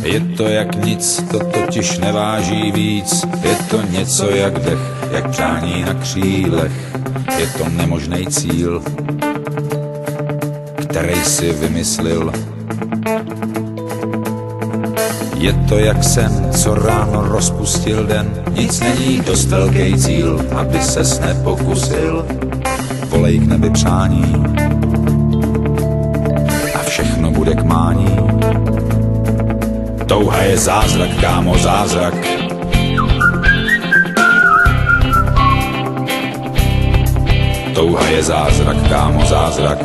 Je to jak nic, to totiž neváží víc. Je to něco jak dech, jak přání na křílech. Je to nemožný cíl, který si vymyslil. Je to jak sen, co ráno rozpustil den. Nic není dost velký cíl, aby ses nepokusil. Volej k nebi přání a všechno bude k mání. Touha je zázrak, kámo, zázrak. Touha je zázrak, kámo, zázrak.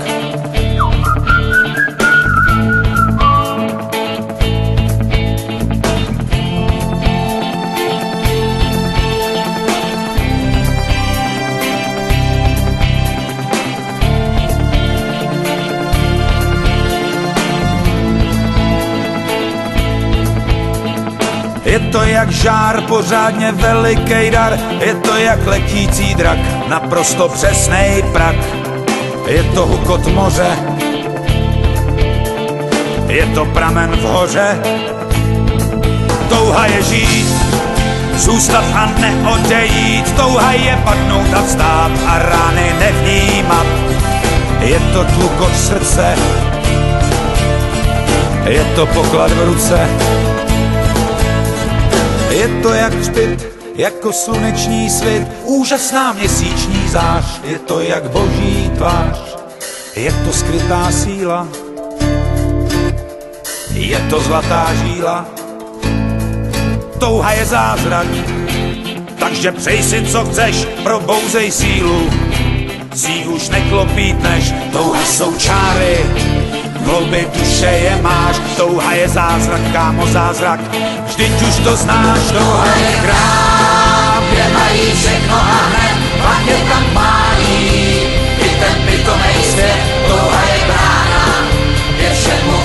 Je to jak žár, pořádně velikej dar. Je to jak letící drak, naprosto přesnej prak. Je to hukot moře, je to pramen v hoře. Touha je žít, zůstat a neodejít. Touha je padnout a vstát a rány nevnímat. Je to tlukot srdce, je to poklad v ruce. Je to jak hřbit, jako sluneční svit, úžasná měsíční zář. Je to jak boží tvář, je to skrytá síla, je to zlatá žíla. Touha je zázrak, takže přej si co chceš, probouzej sílu. Z ní už neklopítneš, touha jsou čáry, v hloubi duše je máš. Touha je zázrak, kámo, zázrak, vždyť už to znáš. Touha je krám, kde mají všechno a hned, pak je tam mání i ten pitomej svět. Touha je brána, kde všemu